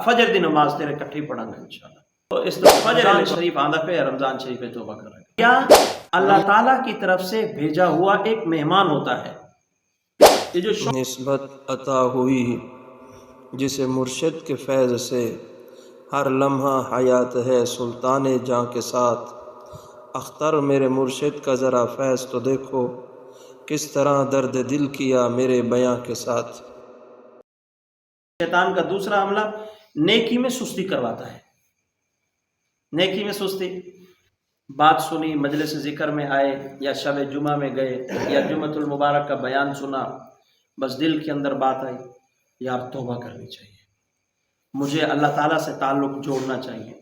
फजर दी नमाज तेरे इकट्ठी पढ़ांगे इंशाल्लाह। तो इस तरह फजर शरीफ आंदा पे रमजान शरीफ पे तौबा करेंगे। क्या अल्लाह ताला की तरफ से भेजा हुआ एक मेहमान होता है। ये जो निस्बत अता हुई जिसे मुर्शिद के फैज़ से हर लम्हा हयात है सुल्तान जां के साथ। अख्तर मेरे मुर्शिद का ज़रा फैज़ तो देखो, किस तरह दर्द दिल किया मेरे बयां के साथ। शैतान का दूसरा हमला नेकी में सुस्ती करवाता है। नेकी में सुस्ती, बात सुनी, मजलिस ज़िक्र में आए या शब जुमा में गए या जुमतुल मुबारक का बयान सुना, बस दिल के अंदर बात आई, यार तौबा करनी चाहिए, मुझे अल्लाह ताला से ताल्लुक़ जोड़ना चाहिए,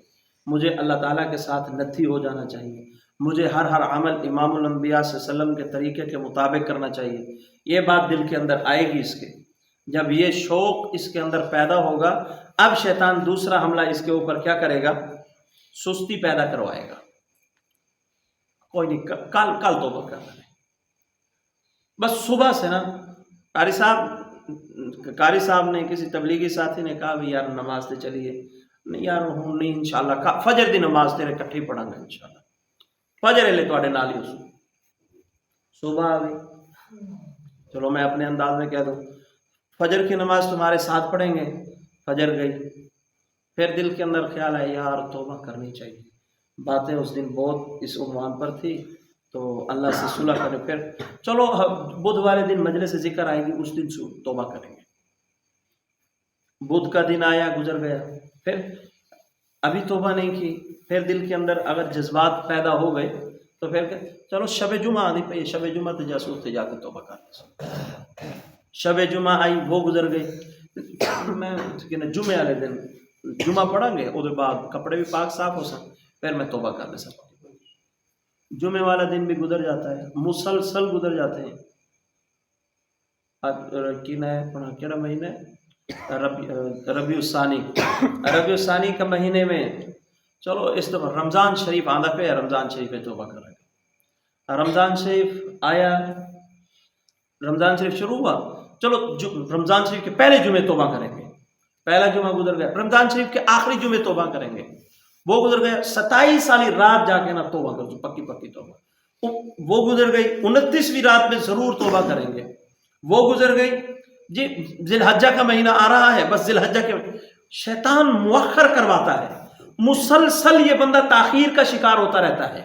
मुझे अल्लाह ताला के साथ नत्थी हो जाना चाहिए, मुझे हर अमल इमामुल अंबिया सल्लल्लाहु अलैहि वसल्लम के तरीके के मुताबिक करना चाहिए। ये बात दिल के अंदर आएगी इसके, जब ये शौक़ इसके अंदर पैदा होगा, अब शैतान दूसरा हमला इसके ऊपर क्या करेगा, सुस्ती पैदा करवाएगा। कोई नहीं, कल तौबा करना है। बस सुबह से ना कारी साहब ने, किसी तबलीगी साथी ने कहा भी यार नमाज से चलिए, नहीं यार हूँ नहीं इंशाल्लाह फजर दी नमाज तेरे इकट्ठी पढ़ांगे इंशाल्लाह। फजर ले तुहाडे नाल ही उस सुबह आ गई, चलो मैं अपने अंदाज में कह दूँ फजर की नमाज तुम्हारे साथ पढ़ेंगे। फजर गई, फिर दिल के अंदर ख्याल आया यार तौबा करनी चाहिए, बातें उस दिन बहुत इस उन्वान पर थी, तो अल्लाह से सुलह करें, फिर चलो बुध वाले दिन मजलिस ज़िक्र आएगी, उस दिन तौबा करेंगे। बुध का दिन आया, गुजर गया, फिर अभी तौबा नहीं की, फिर दिल के अंदर अगर जज्बात पैदा हो गए तो फिर चलो शब जुमा आनी पे, शब जुमा तो जासूस थे जाके तौबा कर। शब जुमा आई, वो गुजर गई, मैं जुमे वाले दिन जुमा पढ़ांगे, उसके बाद कपड़े भी पाक साफ हो सक, फिर मैं तौबा कर ले सकता। जुमे वाला दिन भी गुजर जाता है, मुसलसल गुजर जाते हैं। क्या महीने रबी सानी का महीने में, चलो इस दफ़ा रमज़ान शरीफ आंदा पे, रमज़ान शरीफ पे तौबा करेंगे। रमज़ान शरीफ आया, रमज़ान शरीफ शुरू हुआ, चलो रमज़ान शरीफ के पहले जुमे तौबा करेंगे, पहला जुमा गुजर गया। रमज़ान शरीफ के आखिरी जुमे तौबा करेंगे, वो गुजर गया। 27 वाली रात जाके ना तौबा करो, पक्की पक्की तौबा, वो गुजर गई। 29वीं रात में ज़रूर तौबा करेंगे, वो गुजर गई जी। जिलहज्जा का महीना आ रहा है, बस जिलहज्जा के शैतान मुअख्खर करवाता है, मुसलसल ये बंदा ताखीर का शिकार होता रहता है,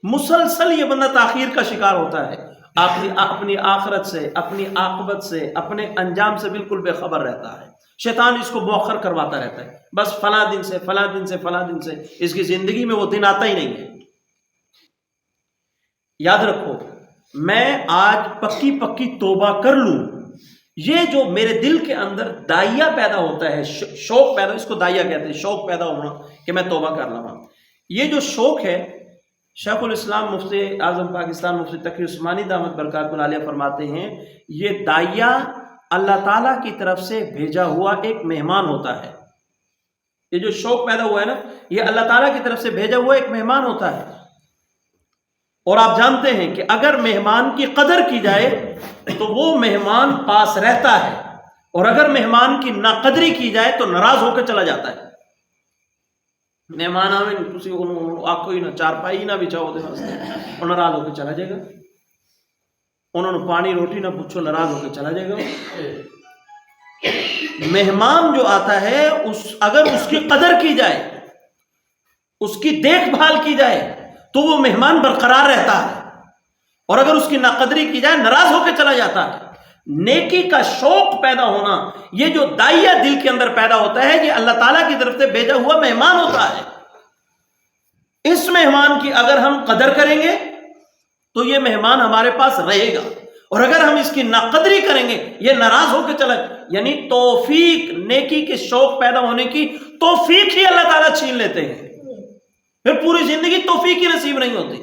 मुसलसल ये बंदा ताखीर का शिकार होता है। अपनी आखिरत से, अपनी आक़िबत से, अपने अंजाम से बिल्कुल बेखबर रहता है। शैतान इसको मुअख्खर करवाता रहता है, बस फला दिन से फला दिन से फला दिन से, इसकी जिंदगी में वो दिन आता ही नहीं है। याद रखो, मैं आज पक्की पक्की तौबा कर लूं, ये जो मेरे दिल के अंदर दाइया पैदा होता है, शौक पैदा, इसको दाइया कहते हैं, शौक पैदा होना कि मैं तौबा कर लूँ। ये जो शौक है, शेखुल इस्लाम मुफ्ती आज़म पाकिस्तान मुफ्ती तकी उस्मानी दामत बरकातुहु आलिया फरमाते हैं, ये दाइया अल्लाह ताला की तरफ से भेजा हुआ एक मेहमान होता है। ये जो शौक पैदा हुआ है ना, ये अल्लाह ताला की तरफ से भेजा हुआ एक मेहमान होता है। और आप जानते हैं कि अगर मेहमान की कदर की जाए तो वो मेहमान पास रहता है, और अगर मेहमान की नाकदरी की जाए तो नाराज होकर चला जाता है। मेहमान आवे तुसी आखो ही ना, चारपाई ही ना बिछाओ, और नाराज होकर चला जाएगा। उन्होंने पानी रोटी ना पूछो, नाराज होकर चला जाएगा। मेहमान जो आता है, अगर उसकी कदर की जाए, उसकी देखभाल की जाए, तो वो मेहमान बरकरार रहता है, और अगर उसकी नाकदरी की जाए, नाराज होकर चला जाता है। नेकी का शौक पैदा होना, ये जो दाइया दिल के अंदर पैदा होता है, ये अल्लाह ताला की तरफ से भेजा हुआ मेहमान होता है। इस मेहमान की अगर हम कदर करेंगे तो ये मेहमान हमारे पास रहेगा, और अगर हम इसकी नाकदरी करेंगे, ये नाराज होकर चला, यानी तौफीक, नेकी के शौक पैदा होने की तौफीक ही अल्लाह ताला छीन लेते हैं, फिर पूरी जिंदगी तौफीक ही नसीब नहीं होती।